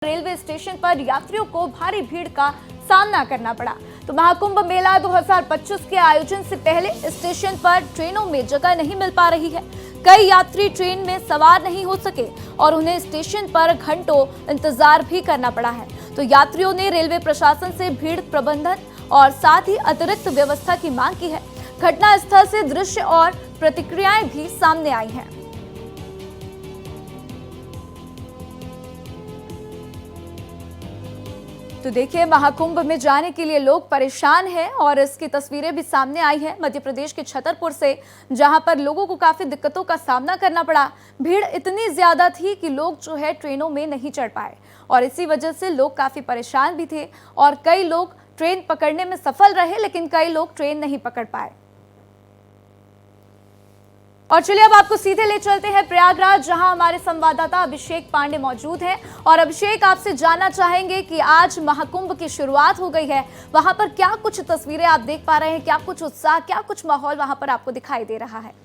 Railway station पर यात्रियों को भारी भीड़ का सामना करना पड़ा। तो महाकुंभ मेला 2025 के आयोजन से पहले स्टेशन पर ट्रेनों में जगह नहीं मिल पा रही है। कई यात्री ट्रेन में सवार नहीं हो सके और उन्हें स्टेशन पर घंटों इंतजार भी करना पड़ा है। तो यात्रियों ने रेलवे प्रशासन से भीड़ प्रबंधन और साथ ही अतिरिक्त व्यवस्था की मांग की है। घटना स्थल से दृश्य और प्रतिक्रियाएं भी सामने आई हैं। तो देखिए, महाकुंभ में जाने के लिए लोग परेशान हैं और इसकी तस्वीरें भी सामने आई हैं मध्य प्रदेश के छतरपुर से, जहां पर लोगों को काफी दिक्कतों का सामना करना पड़ा। भीड़ इतनी ज्यादा थी कि लोग जो है ट्रेनों में नहीं चढ़ पाए और इसी वजह से लोग काफी परेशान भी थे और कई लोग ट्रेन पकड़ने में सफल रहे, लेकिन कई लोग ट्रेन नहीं पकड़ पाए। और चलिए अब आपको सीधे ले चलते हैं प्रयागराज, जहां हमारे संवाददाता अभिषेक पांडे मौजूद हैं। और अभिषेक, आपसे जानना चाहेंगे कि आज महाकुंभ की शुरुआत हो गई है, वहां पर क्या कुछ तस्वीरें आप देख पा रहे हैं, क्या कुछ उत्साह, क्या कुछ माहौल वहां पर आपको दिखाई दे रहा है?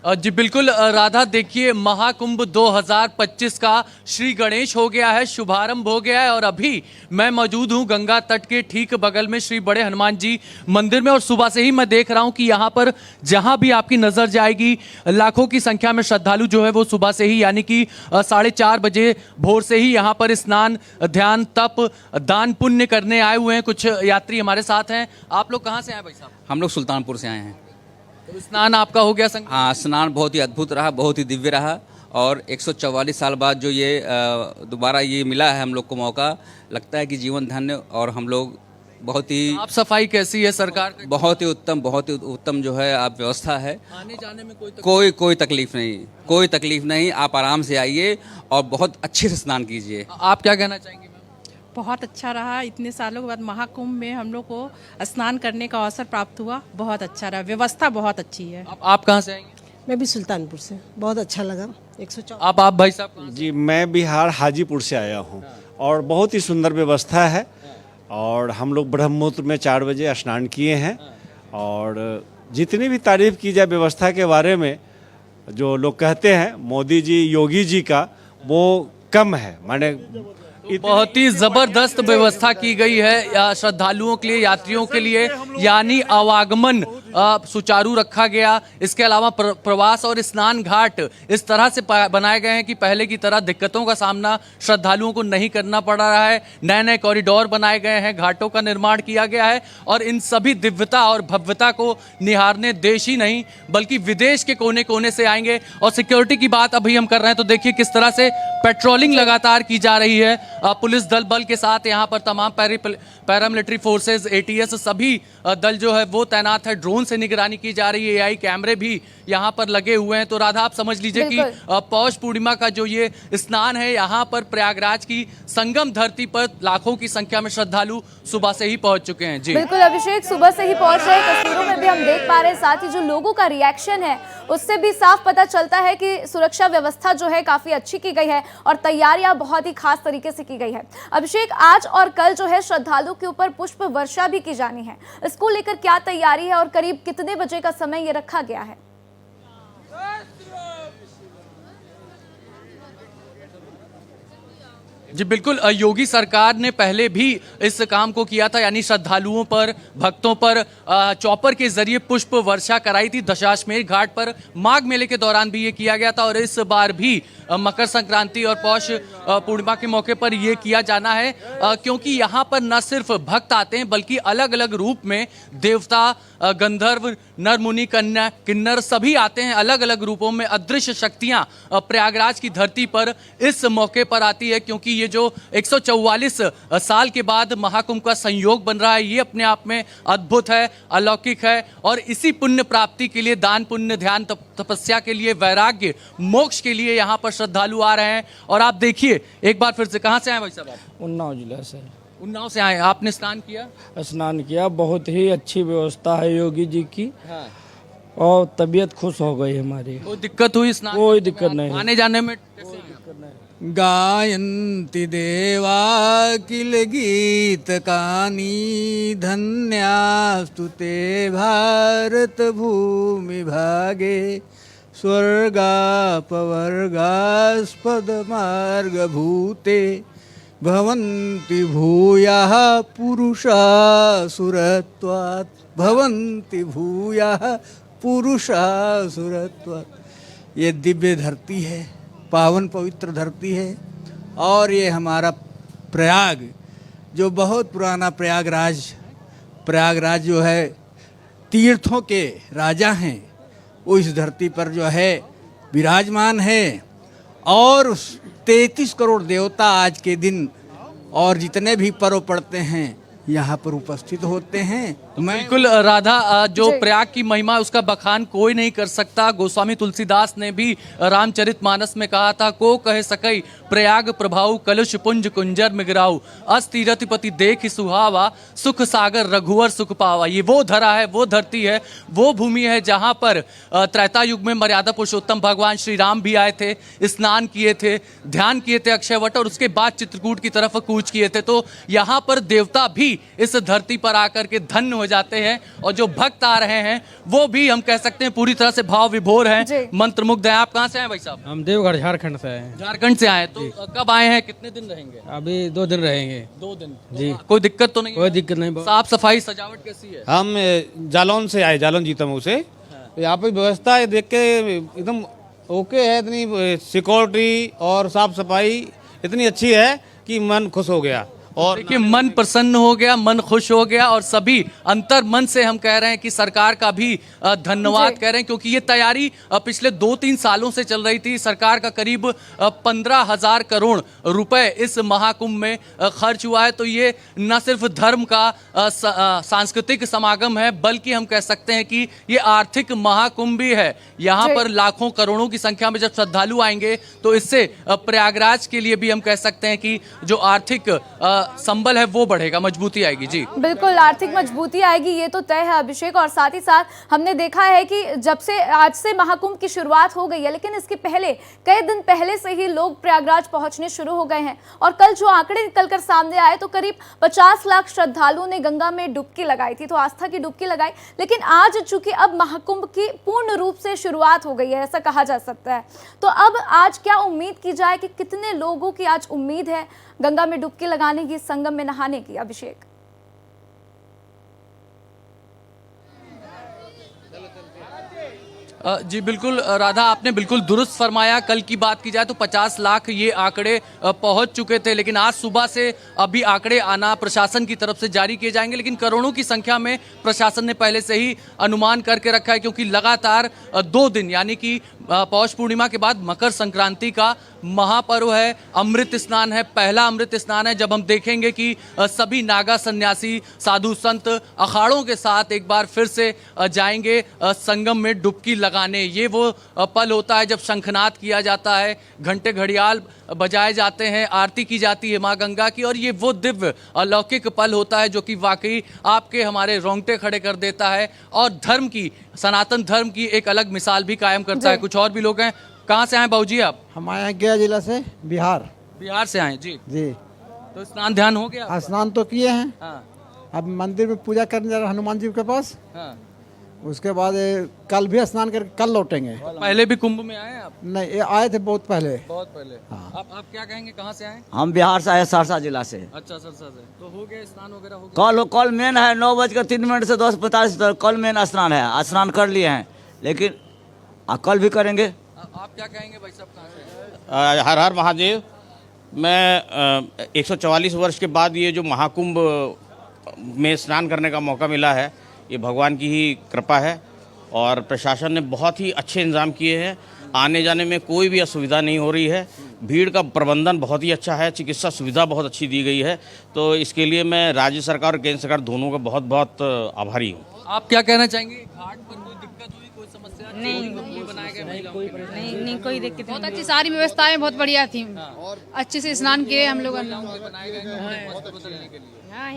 जी बिल्कुल राधा, देखिए महाकुंभ 2025 का श्री गणेश हो गया है, शुभारंभ हो गया है और अभी मैं मौजूद हूं गंगा तट के ठीक बगल में श्री बड़े हनुमान जी मंदिर में। और सुबह से ही मैं देख रहा हूं कि यहां पर जहां भी आपकी नजर जाएगी लाखों की संख्या में श्रद्धालु जो है वो सुबह से ही यानी कि 4:30 बजे भोर से ही यहां पर स्नान, ध्यान, तप, दान पुण्य करने आए हुए हैं। कुछ यात्री हमारे साथ हैं। आप लोग कहाँ से आए भाई साहब? हम लोग सुल्तानपुर से आए हैं। तो स्नान आपका हो गया संग? हाँ, स्नान बहुत ही अद्भुत रहा, बहुत ही दिव्य रहा और 144 साल बाद जो ये दोबारा ये मिला है हम लोग को मौका, लगता है कि जीवन धन्य। और हम लोग बहुत ही साफ सफाई कैसी है सरकार का? बहुत ही उत्तम जो है आप व्यवस्था है। आने जाने में कोई तकलीफ नहीं। आप आराम से आइए और बहुत अच्छे से स्नान कीजिए। आप क्या कहना चाहेंगे? बहुत अच्छा रहा। इतने सालों के बाद महाकुंभ में हम लोग को स्नान करने का अवसर प्राप्त हुआ। बहुत अच्छा रहा, व्यवस्था बहुत अच्छी है। आप कहाँ से आएंगे? मैं भी सुल्तानपुर से, बहुत अच्छा लगा। 104 आप भाई साहब? जी, मैं बिहार हाजीपुर से आया हूँ और बहुत ही सुंदर व्यवस्था है। और हम लोग ब्रह्ममुहूर्त में 4 बजे स्नान किए हैं और जितनी भी तारीफ की जाए व्यवस्था के बारे में, जो लोग कहते हैं मोदी जी, योगी जी का, वो कम है। माने बहुत ही जबरदस्त व्यवस्था की गई है श्रद्धालुओं के लिए, यात्रियों के लिए, यानी आवागमन सुचारू रखा गया। इसके अलावा प्रवास और स्नान घाट इस तरह से बनाए गए हैं कि पहले की तरह दिक्कतों का सामना श्रद्धालुओं को नहीं करना पड़ रहा है। नए नए कॉरिडोर बनाए गए हैं, घाटों का निर्माण किया गया है और इन सभी दिव्यता और भव्यता को निहारने देश ही नहीं बल्कि विदेश के कोने कोने से आएंगे। और सिक्योरिटी की बात अभी हम कर रहे हैं तो देखिए किस तरह से पेट्रोलिंग लगातार की जा रही है। पुलिस दल बल के साथ यहाँ पर तमाम पैरामिलिट्री फोर्सेस, ATS सभी दल जो है वो तैनात है। ड्रोन से निगरानी की जा रही है, AI कैमरे भी यहाँ पर लगे हुए हैं। तो राधा, आप समझ लीजिए कि पौष पूर्णिमा का जो ये स्नान है, यहाँ पर प्रयागराज की संगम धरती पर लाखों की संख्या में श्रद्धालु सुबह से ही पहुंच चुके हैं। जी बिल्कुल अभिषेक, सुबह से ही पहुंच रहे, तस्वीरों में भी हम देख पा रहे हैं। साथ ही जो लोगों का रिएक्शन है उससे भी साफ पता चलता है कि सुरक्षा व्यवस्था जो है काफी अच्छी की गई है और तैयारियां बहुत ही खास तरीके से की गई है। अभिषेक, आज और कल जो है श्रद्धालुओं के ऊपर पुष्प वर्षा भी की जानी है, इसको लेकर क्या तैयारी है और करीब कितने बजे का समय ये रखा गया है? जी बिल्कुल, योगी सरकार ने पहले भी इस काम को किया था, यानी श्रद्धालुओं पर, भक्तों पर चॉपर के जरिए पुष्प वर्षा कराई थी। दशाश्वमेध घाट पर माघ मेले के दौरान भी ये किया गया था और इस बार भी मकर संक्रांति और पौष पूर्णिमा के मौके पर ये किया जाना है, क्योंकि यहाँ पर न सिर्फ भक्त आते हैं बल्कि अलग अलग रूप में देवता, गंधर्व, नर मुनि, कन्या, किन्नर सभी आते हैं। अलग अलग रूपों में अदृश्य शक्तियां प्रयागराज की धरती पर इस मौके पर आती है, क्योंकि ये जो 144 साल के बाद महाकुंभ का संयोग बन रहा है, ये अपने आप में अद्भुत है, अलौकिक है। और इसी पुण्य प्राप्ति के लिए, दान पुण्य, ध्यान, तपस्या के लिए, वैराग्य, मोक्ष के लिए यहाँ पर श्रद्धालु आ रहे हैं। और आप देखिए एक बार फिर से, कहाँ से आए भाई साहब आप? उन्नाव जिला से। उन्नाव से आए। आपने स्नान किया? स्नान किया, बहुत ही अच्छी व्यवस्था है योगी जी की। हाँ। और तबीयत खुश हो गई हमारी। कोई दिक्कत हुई स्नान? कोई दिक्कत नहीं। आने जाने में गायन्ति देवा किल गीत कानी धन्यास्तु ते भारत भूमि भागे स्वर्गापवर्गास्पदमार्गभूते भवन्ति भूयः पुरुषासुरत्वात् भवन्ति भूयः पुरुषासुरत्वात्। ये दिव्य धरती है, पावन पवित्र धरती है, और ये हमारा प्रयाग जो बहुत पुराना प्रयागराज जो है तीर्थों के राजा हैं, वो इस धरती पर जो है विराजमान है। और 33 करोड़ देवता आज के दिन और जितने भी पर्व पड़ते हैं यहाँ पर उपस्थित होते हैं। तो बिल्कुल राधा, जो प्रयाग की महिमा उसका बखान कोई नहीं कर सकता। गोस्वामी तुलसीदास ने भी रामचरितमानस में कहा था, को कहे सकई प्रयाग प्रभाऊ कलुष पुंज कुंजर मिगराऊ अस्ति रतिपति देख सुहावा सुख सागर रघुवर सुख पावा। ये वो धरा है, वो धरती है, वो भूमि है जहाँ पर त्रेता युग में मर्यादा पुरुषोत्तम भगवान श्री राम भी आए थे, स्नान किए थे, ध्यान किए थे अक्षयवट, और उसके बाद चित्रकूट की तरफ कूच किए थे। तो यहाँ पर देवता भी इस धरती पर आकर के धन्य हो जाते हैं, और जो भक्त आ रहे हैं वो भी हम कह सकते हैं पूरी तरह से भाव विभोर हैं, मंत्रमुग्ध हैं। आप कहाँ से आए भाई साहब? हम देवघर झारखंड से हैं। झारखंड से आए, तो कब आए हैं, कितने दिन रहेंगे? अभी 2 दिन रहेंगे। 2 दिन जी। कोई दिक्कत तो नहीं? कोई दिक्कत नहीं। साफ सफाई सजावट कैसी है? हम जालौन से आए, जालौन जीतमऊ से। यहाँ पे व्यवस्था है देख के एकदम ओके है, इतनी सिक्योरिटी और साफ सफाई इतनी अच्छी है कि मन खुश हो गया। और देखिए, मन प्रसन्न हो गया, मन खुश हो गया, और सभी अंतर मन से हम कह रहे हैं कि सरकार का भी धन्यवाद कह रहे हैं, क्योंकि ये तैयारी पिछले 2-3 सालों से चल रही थी। सरकार का करीब 15,000 करोड़ रुपए इस महाकुंभ में खर्च हुआ है। तो ये न सिर्फ धर्म का सांस्कृतिक समागम है, बल्कि हम कह सकते हैं कि ये आर्थिक महाकुंभ भी है। यहाँ पर लाखों करोड़ों की संख्या में जब श्रद्धालु आएंगे तो इससे प्रयागराज के लिए भी हम कह सकते हैं कि जो आर्थिक संबल है वो बढ़ेगा, मजबूती आएगी। जी बिल्कुल, आर्थिक मजबूती आएगी, ये तो तय है अभिषेक। और साथ ही साथ हमने देखा है कि जब से आज से महाकुंभ की शुरुआत हो गई है, लेकिन इसके पहले कई दिन पहले से ही लोग प्रयागराज पहुंचने शुरू हो गए हैं। और कल जो आंकड़े निकलकर सामने आए तो करीब 50 लाख श्रद्धालुओं ने गंगा में डुबकी लगाई थी, तो आस्था की डुबकी लगाई। लेकिन आज चूंकि अब महाकुंभ की पूर्ण रूप से शुरुआत हो गई है, ऐसा कहा जा सकता है, तो अब आज क्या उम्मीद की जाए कि कितने लोगों की आज उम्मीद है गंगा में डुबकी लगाने की, संगम में नहाने की? अभिषेक। जी बिल्कुल राधा, आपने बिल्कुल दुरुस्त फरमाया। कल की बात की जाए तो 50 लाख ये आंकड़े पहुंच चुके थे, लेकिन आज सुबह से अभी आंकड़े आना प्रशासन की तरफ से जारी किए जाएंगे। लेकिन करोड़ों की संख्या में प्रशासन ने पहले से ही अनुमान करके रखा है, क्योंकि लगातार 2 दिन यानी कि पौष पूर्णिमा के बाद मकर संक्रांति का महापर्व है, अमृत स्नान है, पहला अमृत स्नान है, जब हम देखेंगे कि सभी नागा सन्यासी, साधु संत अखाड़ों के साथ एक बार फिर से जाएंगे संगम में डुबकी लगाने। ये वो पल होता है जब शंखनाद किया जाता है, घंटे घड़ियाल बजाए जाते हैं, आरती की जाती है माँ गंगा की, और ये वो दिव्य अलौकिक पल होता है जो कि वाकई आपके हमारे रोंगटे खड़े कर देता है, और धर्म की, सनातन धर्म की एक अलग मिसाल भी कायम करता है। कुछ और भी लोग हैं। कहाँ से आए बाबूजी आप? हमारे यहाँ गया जिला से, बिहार। बिहार से आए जी। जी। तो स्नान ध्यान हो गया? स्नान तो किए हैं। हाँ। अब मंदिर में पूजा करने जा रहे हनुमान जी के पास। हाँ। उसके बाद कल भी स्नान करके कल लौटेंगे। पहले भी कुंभ में आए आप? नहीं, ये आए थे बहुत पहले। बहुत पहले। हाँ। आप क्या कहेंगे, कहाँ से आए? हम बिहार से आए, सहरसा जिला से। अच्छा, सहरसा से। तो हो गया स्नान वगैरह? हो गया। कल मेन है 9:03 से 10:45 तक कल मेन स्नान है। स्नान कर लिए हैं, लेकिन कल भी करेंगे। आप क्या कहेंगे भाई साहब, कहाँ से? हर हर महादेव। मैं 144 वर्ष के बाद ये जो महाकुंभ में स्नान करने का मौका मिला है, ये भगवान की ही कृपा है, और प्रशासन ने बहुत ही अच्छे इंतजाम किए हैं। आने जाने में कोई भी असुविधा नहीं हो रही है। भीड़ का प्रबंधन बहुत ही अच्छा है, चिकित्सा सुविधा बहुत अच्छी दी गई है। तो इसके लिए मैं राज्य सरकार और केंद्र सरकार दोनों का बहुत बहुत आभारी हूँ। आप क्या कहना चाहेंगे? घाट पर कोई दिक्कत हुई, कोई समस्या? नहीं, कोई दिक्कत। बहुत अच्छी सारी व्यवस्थाएं बहुत बढ़िया थी। अच्छे से स्नान किए हम लोग।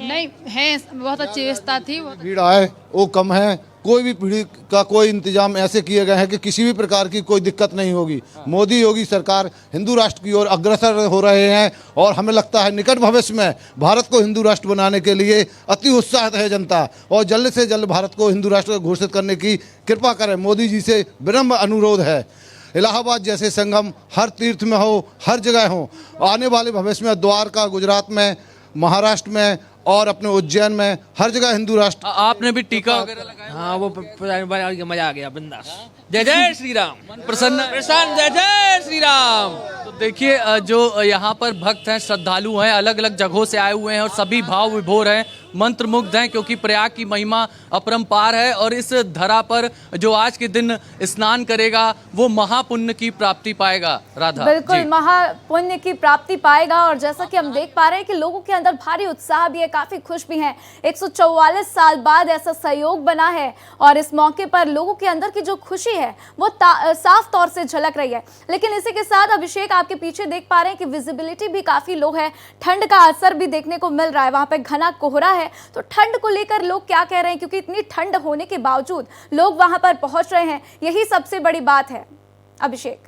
नहीं है, बहुत अच्छी व्यवस्था थी। भीड़ आए वो कम है, कोई भी पीढ़ी का कोई इंतजाम ऐसे किए गए हैं कि किसी भी प्रकार की कोई दिक्कत नहीं होगी। मोदी योगी सरकार हिंदू राष्ट्र की ओर अग्रसर हो रहे हैं और हमें लगता है निकट भविष्य में भारत को हिंदू राष्ट्र बनाने के लिए अति उत्साहित है जनता, और जल्द से जल्द भारत को हिंदू राष्ट्र घोषित करने की कृपा करें। मोदी जी से विनम्र अनुरोध है, इलाहाबाद जैसे संगम हर तीर्थ में हो, हर जगह हो। आने वाले भविष्य में द्वारका, गुजरात में, महाराष्ट्र में और अपने उज्जैन में हर जगह हिंदू राष्ट्र। आपने भी टीका वगैरह लगाया? हाँ, वो मजा आ गया, बिंदास। जय जय श्री राम। मन प्रसन्न है? प्रसन्न, जय जय श्री राम। तो देखिए जो यहाँ पर भक्त हैं, श्रद्धालु हैं, अलग अलग जगहों से आए हुए हैं और सभी भाव विभोर हैं, मंत्रमुग्ध हैं, क्योंकि प्रयाग की महिमा अपरंपार है और इस धरा पर जो आज के दिन स्नान करेगा वो महापुण्य की प्राप्ति पाएगा। राधा बिल्कुल महापुण्य की प्राप्ति पाएगा। और जैसा कि हम देख पा रहे हैं कि लोगों के अंदर भारी उत्साह भी है, काफी खुश भी हैं। 144 साल बाद ऐसा सहयोग बना है और इस मौके पर लोगों के अंदर की जो खुशी है वो साफ तौर से झलक रही है। लेकिन इसी के साथ अभिषेक, आपके पीछे देख पा रहे हैं कि विजिबिलिटी भी काफी लो है, ठंड का असर भी देखने को मिल रहा है, वहां पे घना कोहरा है। तो ठंड को लेकर लोग क्या कह रहे हैं, क्योंकि इतनी ठंड होने के बावजूद लोग वहां पर पहुंच रहे हैं, यही सबसे बड़ी बात है। अभिषेक,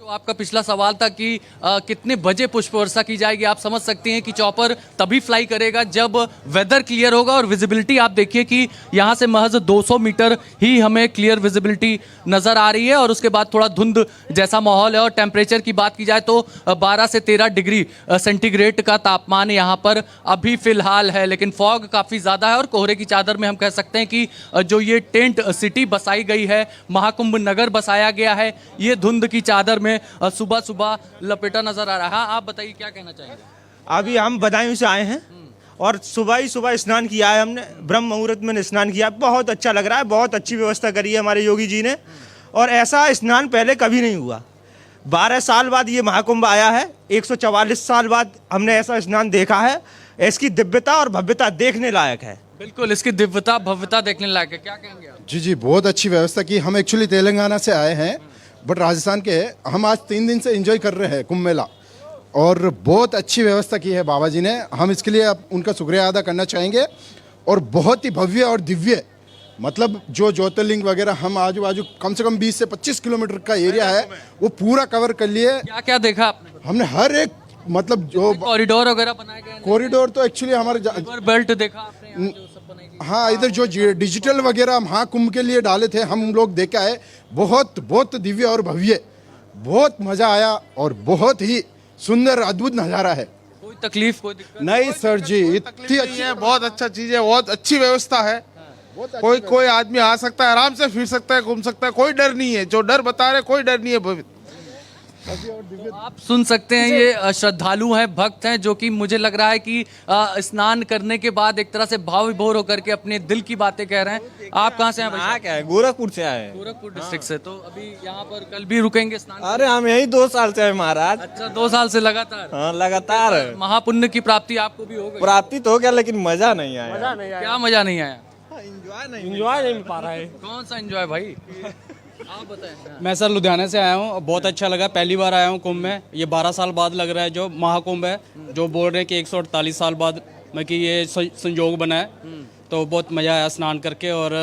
आपका पिछला सवाल था कि कितने बजे पुष्प वर्षा की जाएगी। आप समझ सकते हैं कि चॉपर तभी फ्लाई करेगा जब वेदर क्लियर होगा और विजिबिलिटी आप देखिए कि यहाँ से महज 200 मीटर ही हमें क्लियर विजिबिलिटी नज़र आ रही है और उसके बाद थोड़ा धुंध जैसा माहौल है। और टेम्परेचर की बात की जाए तो 12 से 13 डिग्री सेंटीग्रेड का तापमान यहाँ पर अभी फिलहाल है, लेकिन फॉग काफ़ी ज़्यादा है और कोहरे की चादर में हम कह सकते हैं कि जो ये टेंट सिटी बसाई गई है, महाकुंभ नगर बसाया गया है, ये धुंध की चादर में सुबह सुबह लपेटा नजर आ रहा है। आप बताइए क्या कहना चाहेंगे? अभी हम बदायूं से आए हैं और सुबह ही सुबह स्नान किया है हमने, ब्रह्म मुहूर्त में स्नान किया, बहुत अच्छा लग रहा है। बहुत अच्छी व्यवस्था करी है हमारे योगी जी ने और ऐसा स्नान पहले कभी नहीं हुआ। 12 साल बाद ये महाकुंभ आया है, 144 साल बाद हमने ऐसा स्नान देखा है। इसकी दिव्यता और भव्यता देखने लायक है। बिल्कुल, इसकी दिव्यता भव्यता देखने लायक है। क्या कहेंगे आप? जी, बहुत अच्छी व्यवस्था की। हम एक्चुअली तेलंगाना से आए हैं बट राजस्थान के हैं। हम आज 3 दिन से एंजॉय कर रहे हैं कुंभ मेला और बहुत अच्छी व्यवस्था की है बाबा जी ने। हम इसके लिए उनका शुक्रिया अदा करना चाहेंगे। और बहुत ही भव्य और दिव्य, मतलब जो ज्योतिर्लिंग वगैरह हम आजू बाजू कम से कम 20 से 25 किलोमीटर का एरिया है वो पूरा कवर कर लिए। क्या क्या देखा आपने? हमने हर एक, मतलब जो कॉरिडोर वगैरह बनाए गए? कॉरिडोर तो एक्चुअली हमारे बेल्ट देखा आपने यहाँ जो सब बनाई गई? हाँ, इधर जो डिजिटल वगैरह महाकुंभ के लिए डाले थे हम लोग देखे आए। बहुत बहुत दिव्य और भव्य, बहुत मजा आया और बहुत ही सुंदर अद्भुत नज़ारा है। कोई तकलीफ, कोई दिक्कत नहीं सर जी, इतनी अच्छी है, बहुत अच्छा चीज़ है, बहुत अच्छी व्यवस्था है। कोई आदमी आ सकता है, आराम से फिर सकता है, घूम सकता है, कोई डर नहीं है। जो डर बता रहे कोई डर नहीं है। आप सुन सकते हैं, ये श्रद्धालु हैं, भक्त हैं, जो कि मुझे लग रहा है कि स्नान करने के बाद एक तरह से भाव विभोर होकर के अपने दिल की बातें कह रहे हैं। आप कहाँ से हैं भाई? क्या है, गोरखपुर से आए। गोरखपुर डिस्ट्रिक्ट से। तो अभी यहाँ पर कल भी रुकेंगे स्नान? अरे हम यही 2 साल से है महाराज। अच्छा, 2 साल से लगातार? हाँ, लगातार। महापुण्य की प्राप्ति आपको भी हो गई? प्राप्ति तो हो गया लेकिन मजा नहीं आया। क्या मजा नहीं आया? एंजॉय नहीं मिल पा रहा है। कौन सा एंजॉय भाई? आप बताएं। मैं सर लुधियाना से आया हूँ, बहुत अच्छा लगा। पहली बार आया हूँ कुंभ में। ये 12 साल बाद लग रहा है जो महाकुंभ है, जो बोल रहे हैं कि 148 साल बाद में कि ये संयोग बना है। तो बहुत मज़ा आया स्नान करके और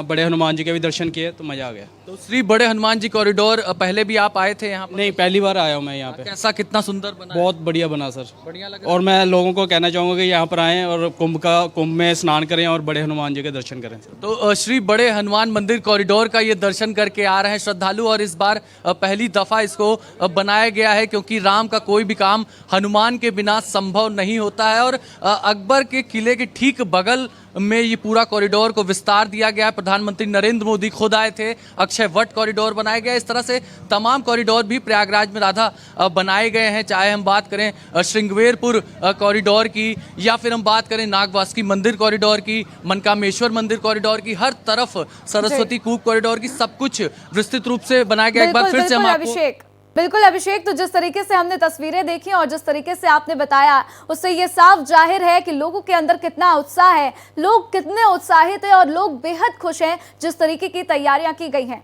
बड़े हनुमान जी के भी दर्शन किए तो मज़ा आ गया। तो श्री बड़े हनुमान जी कॉरिडोर पहले भी आप आए थे यहाँ पर? नहीं, पहली बार आया हूँ मैं यहाँ पे। कैसा, कितना सुंदर बना? बहुत बढ़िया बना सर, बढ़िया लगा। और मैं लोगों को कहना चाहूँगा कि यहाँ पर आएँ और कुंभ में स्नान करें और बड़े हनुमान जी के दर्शन करें। तो श्री बड़े हनुमान मंदिर कॉरिडोर का ये दर्शन करके आ रहे हैं श्रद्धालु और इस बार पहली दफ़ा इसको बनाया गया है, क्योंकि राम का कोई भी काम हनुमान के बिना संभव नहीं होता है। और अकबर के किले के ठीक बगल में ये पूरा कॉरिडोर को विस्तार दिया गया है। प्रधानमंत्री नरेंद्र मोदी खुद आए थे। अक्षय वट कॉरिडोर बनाया गया। इस तरह से तमाम कॉरिडोर भी प्रयागराज में राधा बनाए गए हैं, चाहे हम बात करें श्रृंगवेरपुर कॉरिडोर की या फिर हम बात करें नागवासुकी मंदिर कॉरिडोर की, मनकामेश्वर मंदिर कॉरिडोर की, हर तरफ सरस्वती कूप कॉरिडोर की, सब कुछ विस्तृत रूप से बनाया गया। एक बार फिर से हम आपको बिल्कुल अभिषेक, तो जिस तरीके से हमने तस्वीरें देखी और जिस तरीके से आपने बताया उससे ये साफ जाहिर है कि लोगों के अंदर कितना उत्साह है, लोग कितने उत्साहित हैं और लोग बेहद खुश हैं जिस तरीके की तैयारियां की गई हैं।